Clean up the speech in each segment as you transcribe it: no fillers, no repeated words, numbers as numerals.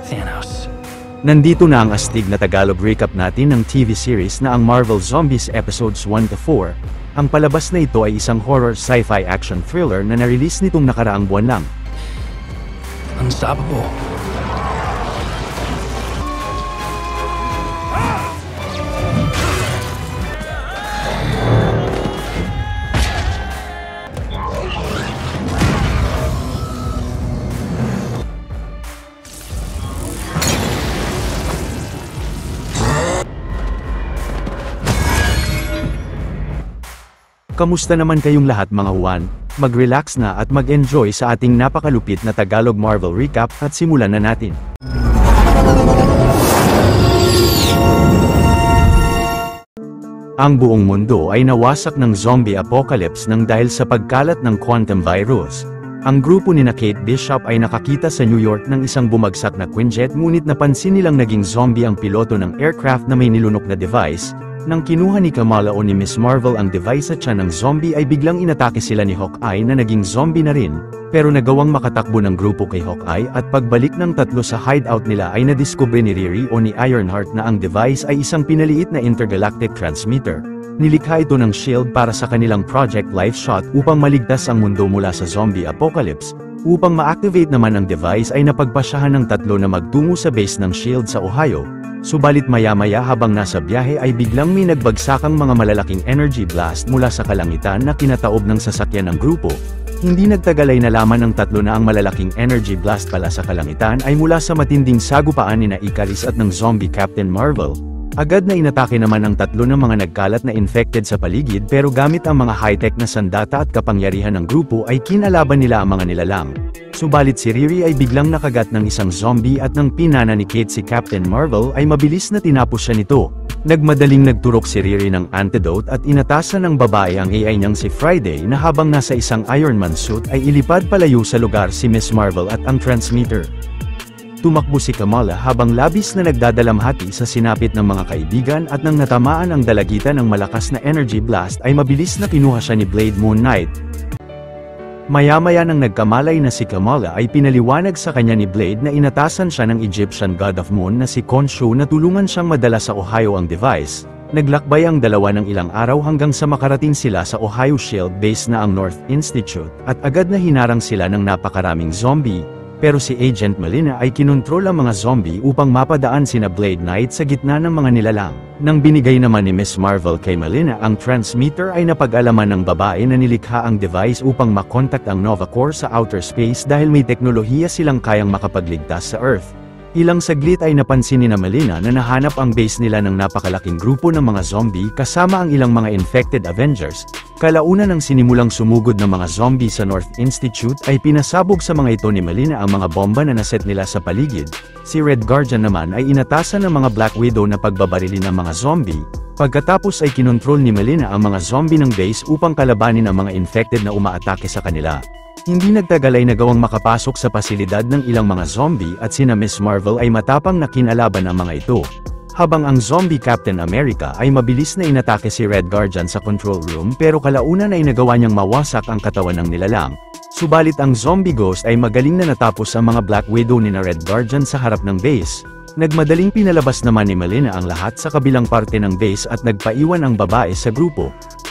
Thanos. Nandito na ang astig na Tagalog recap natin ng TV series na ang Marvel Zombies Episodes 1-4. Ang palabas na ito ay isang horror sci-fi action thriller na na-release nitong nakaraang buwan lang. Unstoppable. Kamusta naman kayong lahat mga Juan? Mag-relax na at mag-enjoy sa ating napakalupit na Tagalog Marvel recap at simulan na natin. Ang buong mundo ay nawasak ng zombie apocalypse nang dahil sa pagkalat ng quantum virus. Ang grupo ni Kate Bishop ay nakakita sa New York ng isang bumagsak na Quinjet ngunit napansin nilang naging zombie ang piloto ng aircraft na may nilunok na device. Nang kinuha ni Kamala o ni Miss Marvel ang device sa tiyan ng zombie ay biglang inatake sila ni Hawkeye na naging zombie na rin, pero nagawang makatakbo ng grupo kay Hawkeye at pagbalik ng tatlo sa hideout nila ay nadiskubre ni Riri o ni Ironheart na ang device ay isang pinaliit na intergalactic transmitter. Nilikha ito ng SHIELD para sa kanilang Project Life Shot upang maligtas ang mundo mula sa zombie apocalypse. Upang ma-activate naman ang device ay napagpasyahan ng tatlo na magtungo sa base ng SHIELD sa Ohio. Subalit maya-maya habang nasa biyahe ay biglang may nagbagsakang mga malalaking energy blast mula sa kalangitan na kinataob ng sasakyan ng grupo. Hindi nagtagal ay nalaman ng tatlo na ang malalaking energy blast pala sa kalangitan ay mula sa matinding sagupaan ni Icarus at ng zombie Captain Marvel. Agad na inatake naman ang tatlo ng mga nagkalat na infected sa paligid pero gamit ang mga high-tech na sandata at kapangyarihan ng grupo ay kinalaban nila ang mga nilalang. Subalit si Riri ay biglang nakagat ng isang zombie at nang pinana ni Kate si Captain Marvel ay mabilis na tinapos siya nito. Nagmadaling nagturok si Riri ng antidote at inatasan ng babae ang AI niyang si Friday na habang nasa isang Iron Man suit ay ilipad palayo sa lugar si Miss Marvel at ang transmitter. Tumakbo si Kamala habang labis na nagdadalamhati sa sinapit ng mga kaibigan at nang natamaan ang dalagitan ng malakas na energy blast ay mabilis na kinuha siya ni Blade Moon Knight. Maya-maya nang nagkamalay na si Kamala ay pinaliwanag sa kanya ni Blade na inatasan siya ng Egyptian God of Moon na si Khonshu na tulungan siyang madala sa Ohio ang device. Naglakbay ang dalawa ng ilang araw hanggang sa makarating sila sa Ohio SHIELD base na ang North Institute, at agad na hinarang sila ng napakaraming zombie. Pero si Agent Melina ay kinontrol ang mga zombie upang mapadaan sina Blade Knight sa gitna ng mga nilalang. Nang binigay naman ni Miss Marvel kay Melina ang transmitter ay napag-alaman ng babae na nilikha ang device upang makontak ang Nova Corps sa outer space dahil may teknolohiya silang kayang makapagligtas sa Earth. Ilang saglit ay napansin ni Melina na nahanap ang base nila ng napakalaking grupo ng mga zombie kasama ang ilang mga infected Avengers. Kalauna ng sinimulang sumugod ng mga zombie sa North Institute ay pinasabog sa mga ito ni Melina ang mga bomba na naset nila sa paligid. Si Red Guardian naman ay inatasan ng mga Black Widow na pagbabarilin ng mga zombie. Pagkatapos ay kinontrol ni Melina ang mga zombie ng base upang kalabanin ang mga infected na umaatake sa kanila. Hindi nagtagal ay nagawang makapasok sa pasilidad ng ilang mga zombie at sina Miss Marvel ay matapang na kinalaban ang mga ito. Habang ang zombie Captain America ay mabilis na inatake si Red Guardian sa control room pero kalaunan ay nagawa niyang mawasak ang katawan ng nilalang. Subalit ang zombie Ghost ay magaling na natapos ang mga Black Widow ni Red Guardian sa harap ng base. Nagmadaling pinalabas naman ni Melina ang lahat sa kabilang parte ng base at nagpaiwan ang babae sa grupo.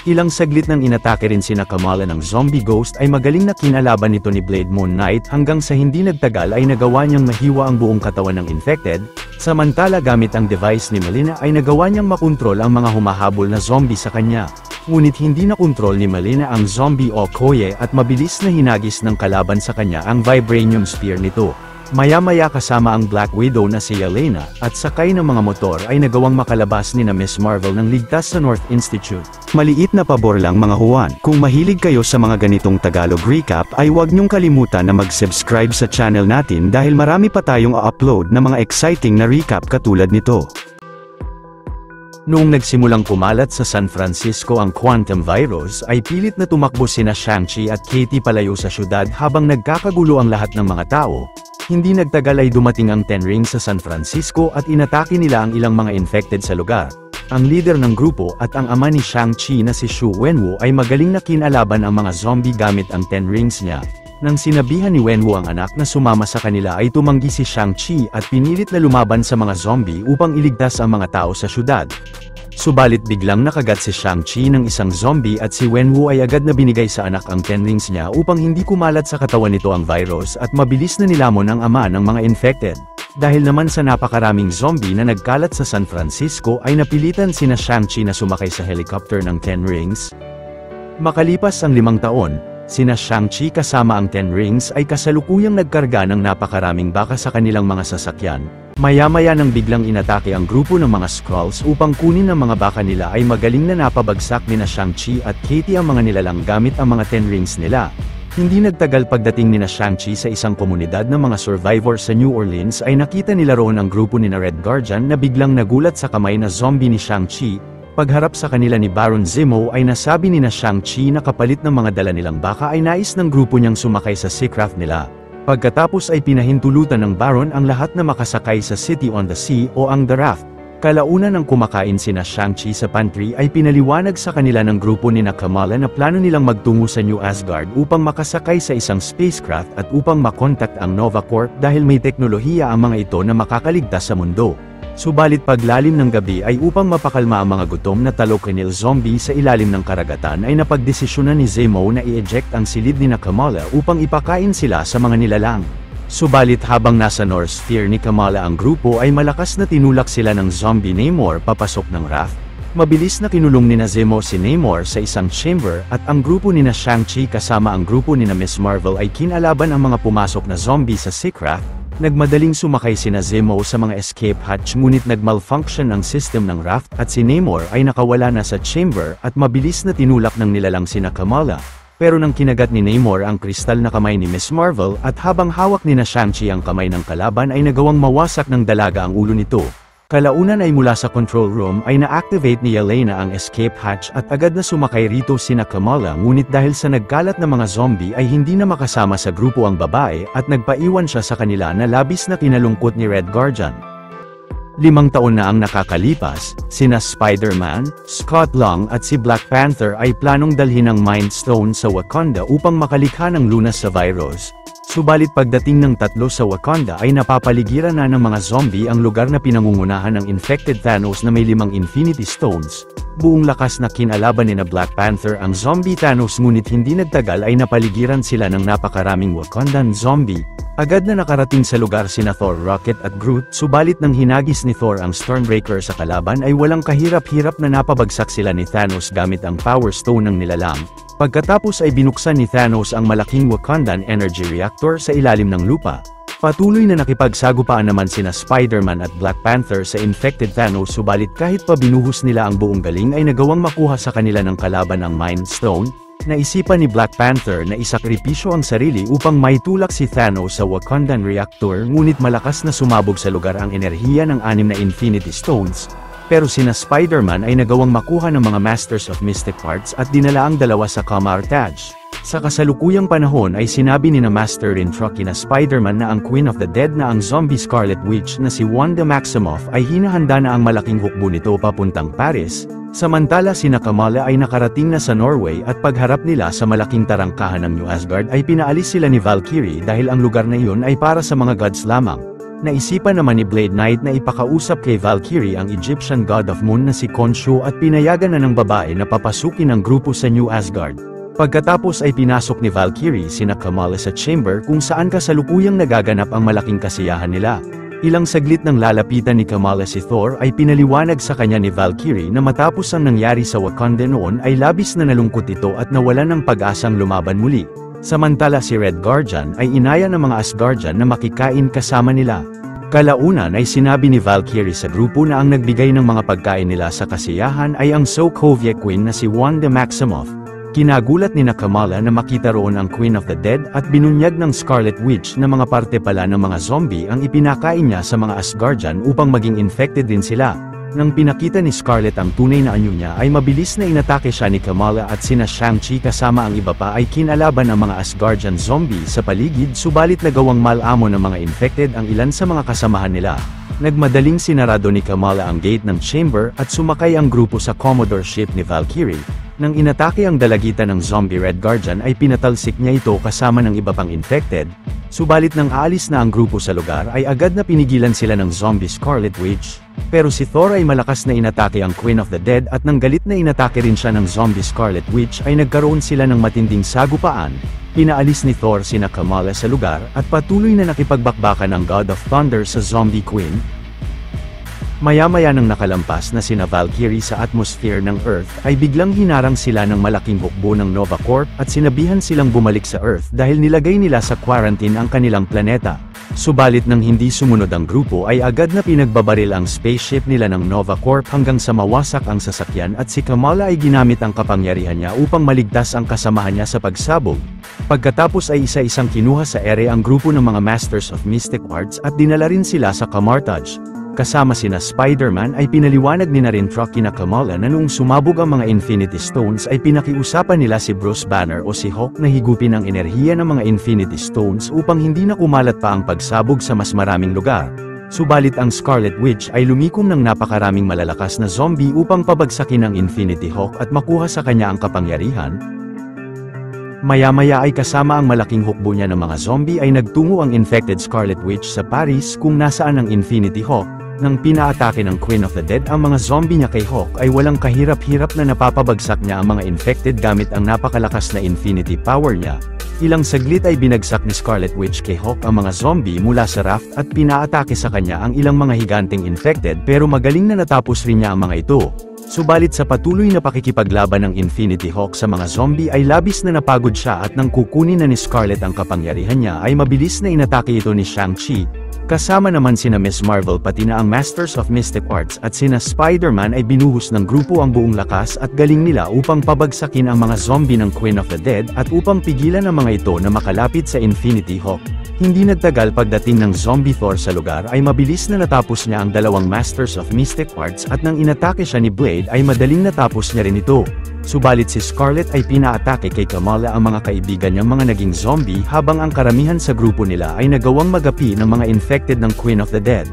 Ilang saglit nang inatake rin sina Kamala ng zombie Ghost ay magaling na kinalaban nito ni Blade Moon Knight hanggang sa hindi nagtagal ay nagawa niyang mahiwa ang buong katawan ng infected. Samantala gamit ang device ni Melina ay nagawa niyang makontrol ang mga humahabol na zombie sa kanya. Ngunit hindi nakontrol ni Melina ang zombie Okoye at mabilis na hinagis ng kalaban sa kanya ang vibranium spear nito. Maya-maya kasama ang Black Widow na si Yelena, at sakay ng mga motor ay nagawang makalabas ni na Miss Marvel ng ligtas sa North Institute. Maliit na pabor lang mga Juan, kung mahilig kayo sa mga ganitong Tagalog recap ay huwag niyong kalimutan na mag-subscribe sa channel natin dahil marami pa tayong upload na mga exciting na recap katulad nito. Noong nagsimulang kumalat sa San Francisco ang quantum virus ay pilit na tumakbo sina Shang-Chi at Katie palayo sa syudad habang nagkakagulo ang lahat ng mga tao. Hindi nagtagal ay dumating ang Ten Rings sa San Francisco at inatake nila ang ilang mga infected sa lugar. Ang leader ng grupo at ang ama ni Shang-Chi na si Xu Wenwu ay magaling na kinalaban ang mga zombie gamit ang Ten Rings niya. Nang sinabihan ni Wenwu ang anak na sumama sa kanila ay tumanggi si Shang-Chi at pinilit na lumaban sa mga zombie upang iligtas ang mga tao sa syudad. Subalit biglang nakagat si Shang-Chi ng isang zombie at si Wenwu ay agad na binigay sa anak ang 10 rings niya upang hindi kumalat sa katawan nito ang virus at mabilis na nilamon ang ama ng mga infected. Dahil naman sa napakaraming zombie na nagkalat sa San Francisco ay napilitan sina Shang-Chi na sumakay sa helicopter ng 10 rings. Makalipas ang 5 taon, sina Shang-Chi kasama ang 10 rings ay kasalukuyang nagkarga ng napakaraming baka sa kanilang mga sasakyan. Maya-maya nang biglang inatake ang grupo ng mga Skrulls upang kunin ang mga baka nila ay magaling na napabagsak nina Shang-Chi at Katie ang mga nilalang gamit ang mga 10 rings nila. Hindi nagtagal pagdating nina Shang-Chi sa isang komunidad ng mga survivor sa New Orleans ay nakita nila roon ang grupo nina Red Guardian na biglang nagulat sa kamay na zombie ni Shang-Chi. Pagharap sa kanila ni Baron Zemo ay nasabi nina Shang-Chi na kapalit ng mga dala nilang baka ay nais ng grupo niyang sumakay sa Seacraft nila. Pagkatapos ay pinahintulutan ng Baron ang lahat na makasakay sa City on the Sea o ang The Raft. Kalauna ng kumakain sina Shang-Chi sa pantry ay pinaliwanag sa kanila ng grupo ni Kamala na plano nilang magtungo sa New Asgard upang makasakay sa isang spacecraft at upang makontak ang Nova Corp dahil may teknolohiya ang mga ito na makakaligtas sa mundo. Subalit paglalim ng gabi ay upang mapakalma ang mga gutom na talokanil zombie sa ilalim ng karagatan ay napagdesisyonan ni Zemo na i-eject ang silid ni Kamala upang ipakain sila sa mga nilalang. Subalit habang nasa North Sphere ni Kamala ang grupo ay malakas na tinulak sila ng zombie Namor papasok ng raft. Mabilis na kinulong nina Zemo si Namor sa isang chamber at ang grupo nina Shang-Chi kasama ang grupo nina Miss Marvel ay kinalaban ang mga pumasok na zombie sa Seacraft. Nagmadaling sumakay sina Zemo sa mga escape hatch ngunit nagmalfunction ang system ng raft at si Namor ay nakawala na sa chamber at mabilis na tinulak ng nilalang sina Kamala. Pero nang kinagat ni Namor ang kristal na kamay ni Miss Marvel at habang hawak ni Shang-Chi ang kamay ng kalaban ay nagawang mawasak ng dalaga ang ulo nito. Kalaunan ay mula sa control room ay na-activate ni Yelena ang escape hatch at agad na sumakay rito sina Kamala ngunit dahil sa nagkalat na mga zombie ay hindi na makasama sa grupo ang babae at nagpaiwan siya sa kanila na labis na kinalungkot ni Red Guardian. 5 taon na ang nakakalipas, sina Spider-Man, Scott Lang at si Black Panther ay planong dalhin ang Mind Stone sa Wakanda upang makalikha ng lunas sa virus. Subalit pagdating ng tatlo sa Wakanda ay napapaligiran na ng mga zombie ang lugar na pinangungunahan ng infected Thanos na may 5 Infinity Stones. Buong lakas na kinalaban ni Black Panther ang zombie Thanos ngunit hindi nagtagal ay napaligiran sila ng napakaraming Wakandan zombie. Agad na nakarating sa lugar sina Thor, Rocket at Groot, subalit nang hinagis ni Thor ang Stormbreaker sa kalaban ay walang kahirap-hirap na napabagsak sila ni Thanos gamit ang Power Stone ng nilalang. Pagkatapos ay binuksan ni Thanos ang malaking Wakandan Energy Reactor sa ilalim ng lupa. Patuloy na nakipagsagupaan naman sina Spider-Man at Black Panther sa infected Thanos subalit kahit pa binuhos nila ang buong galing ay nagawang makuha sa kanila ng kalaban ang Mind Stone. Naisipan ni Black Panther na isakripisyo ang sarili upang maitulak si Thanos sa Wakandan Reactor ngunit malakas na sumabog sa lugar ang enerhiya ng 6 na Infinity Stones. Pero sina Spider-Man ay nagawang makuha ng mga Masters of Mystic Arts at dinala ang 2 sa Kamar Taj. Sa kasalukuyang panahon ay sinabi ni na Master Rintraki na Spider-Man na ang Queen of the Dead na ang zombie Scarlet Witch na si Wanda Maximoff ay hinahanda na ang malaking hukbo nito papuntang Paris. Samantala sina Kamala ay nakarating na sa Norway at pagharap nila sa malaking tarangkahan ng New Asgard ay pinaalis sila ni Valkyrie dahil ang lugar na iyon ay para sa mga gods lamang. Naisipan naman ni Blade Knight na ipakausap kay Valkyrie ang Egyptian god of moon na si Khonshu at pinayagan na ng babae na papasukin ang grupo sa New Asgard. Pagkatapos ay pinasok ni Valkyrie sina Kamala sa chamber kung saan kasalukuyang nagaganap ang malaking kasiyahan nila. Ilang saglit nang lalapitan ni Kamala si Thor ay pinaliwanag sa kanya ni Valkyrie na matapos ang nangyari sa Wakanda noon ay labis na nalungkot ito at nawalan ng pag-asang lumaban muli. Samantala si Red Guardian ay inaya ng mga Asgardian na makikain kasama nila. Kalaunan ay sinabi ni Valkyrie sa grupo na ang nagbigay ng mga pagkain nila sa kasiyahan ay ang Sokovia Queen na si Wanda Maximoff. Kinagulat ni Kamala na makita roon ang Queen of the Dead at binunyag ng Scarlet Witch na mga parte pala ng mga zombie ang ipinakain niya sa mga Asgardian upang maging infected din sila. Nang pinakita ni Scarlet ang tunay na anyo niya ay mabilis na inatake siya ni Kamala at sina Shang-Chi kasama ang iba pa ay kinalaban ang mga Asgardian zombie sa paligid subalit nagawang malamo ng mga infected ang ilan sa mga kasamahan nila. Nagmadaling sinarado ni Kamala ang gate ng chamber at sumakay ang grupo sa Commodore ship ni Valkyrie. Nang inatake ang dalagita ng zombie Red Guardian ay pinatalsik niya ito kasama ng iba pang infected, subalit nang aalis na ang grupo sa lugar ay agad na pinigilan sila ng zombie Scarlet Witch. Pero si Thor ay malakas na inatake ang Queen of the Dead at nang galit na inatake rin siya ng zombie Scarlet Witch ay nagkaroon sila ng matinding sagupaan. Pinaalis ni Thor sina Kamala sa lugar at patuloy na nakipagbakbakan ang God of Thunder sa zombie queen. Maya-maya nang nakalampas na sina Valkyrie sa atmosphere ng Earth ay biglang hinarang sila ng malaking hukbo ng Nova Corp at sinabihan silang bumalik sa Earth dahil nilagay nila sa quarantine ang kanilang planeta. Subalit nang hindi sumunod ang grupo ay agad na pinagbabaril ang spaceship nila ng Nova Corp hanggang sa mawasak ang sasakyan at si Kamala ay ginamit ang kapangyarihan niya upang maligtas ang kasamahan niya sa pagsabog. Pagkatapos ay isa-isang kinuha sa ere ang grupo ng mga Masters of Mystic Arts at dinala rin sila sa Camartage. Kasama sina Spider-Man ay pinaliwanag ni na rin kina Kamala na noong sumabog ang mga Infinity Stones ay pinakiusapan nila si Bruce Banner o si Hulk na higupin ang enerhiya ng mga Infinity Stones upang hindi na kumalat pa ang pagsabog sa mas maraming lugar. Subalit ang Scarlet Witch ay lumikom ng napakaraming malalakas na zombie upang pabagsakin ang Infinity Hulk at makuha sa kanya ang kapangyarihan. Maya-maya ay kasama ang malaking hukbo niya ng mga zombie ay nagtungo ang infected Scarlet Witch sa Paris kung nasaan ang Infinity Hulk. Nang pinaatake ng Queen of the Dead ang mga zombie niya kay Hulk ay walang kahirap-hirap na napapabagsak niya ang mga infected gamit ang napakalakas na infinity power niya. Ilang saglit ay binagsak ni Scarlet Witch kay Hulk ang mga zombie mula sa raft at pinaatake sa kanya ang ilang mga higanting infected pero magaling na natapos rin niya ang mga ito. Subalit sa patuloy na pakikipaglaban ng Infinity Hulk sa mga zombie ay labis na napagod siya at nang kukunin na ni Scarlet ang kapangyarihan niya ay mabilis na inatake ito ni Shang-Chi. Kasama naman sina Ms. Marvel pati na ang Masters of Mystic Arts at sina Spider-Man ay binuhos ng grupo ang buong lakas at galing nila upang pabagsakin ang mga zombie ng Queen of the Dead at upang pigilan ang mga ito na makalapit sa Infinity Hulk. Hindi nagtagal pagdating ng zombie Thor sa lugar ay mabilis na natapos niya ang dalawang Masters of Mystic Arts at nang inatake siya ni Blade ay madaling natapos niya rin ito. Subalit si Scarlet ay pinaatake kay Kamala ang mga kaibigan niyang mga naging zombie habang ang karamihan sa grupo nila ay nagawang magapi ng mga infected ng Queen of the Dead.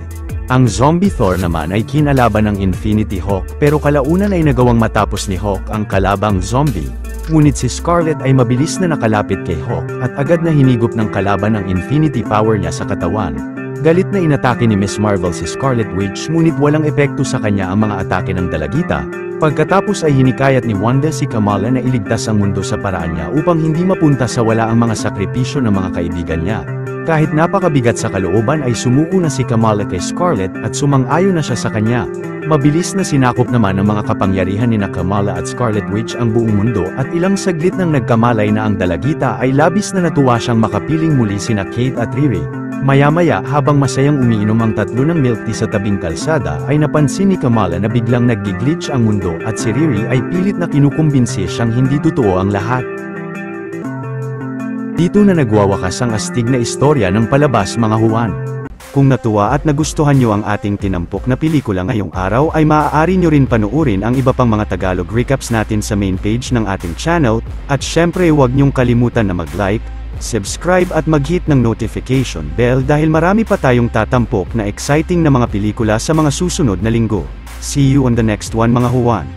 Ang zombie Thor naman ay kinalaban ng Infinity Hulk pero kalaunan ay nagawang matapos ni Hulk ang kalabang zombie. Ngunit si Scarlet ay mabilis na nakalapit kay Hulk at agad na hinigop ng kalaban ang infinity power niya sa katawan. Galit na inatake ni Ms. Marvel si Scarlet Witch ngunit walang epekto sa kanya ang mga atake ng dalagita. Pagkatapos ay hinikayat ni Wanda si Kamala na iligtas ang mundo sa paraan niya upang hindi mapunta sa wala ang mga sakripisyo ng mga kaibigan niya. Kahit napakabigat sa kalooban ay sumuko na si Kamala kay Scarlet at sumang-ayon na siya sa kanya. Mabilis na sinakop naman ng mga kapangyarihan ni Kamala at Scarlet Witch ang buong mundo at ilang saglit nang nagkamalay na ang dalagita ay labis na natuwa siyang makapiling muli sina Kate at Riri. Maya-maya habang masayang umiinom ang tatlo ng milk tea sa tabing kalsada ay napansin ni Kamala na biglang nag-glitch ang mundo at si Riri ay pilit na kinukumbinsi siyang hindi totoo ang lahat. Dito na nagwawakas ang astig na istorya ng palabas mga Juan. Kung natuwa at nagustuhan nyo ang ating tinampok na pelikula ngayong araw ay maaari nyo rin panoorin ang iba pang mga Tagalog recaps natin sa main page ng ating channel, at syempre huwag nyong kalimutan na mag-like, subscribe at mag-hit ng notification bell dahil marami pa tayong tatampok na exciting na mga pelikula sa mga susunod na linggo. See you on the next one mga Juan.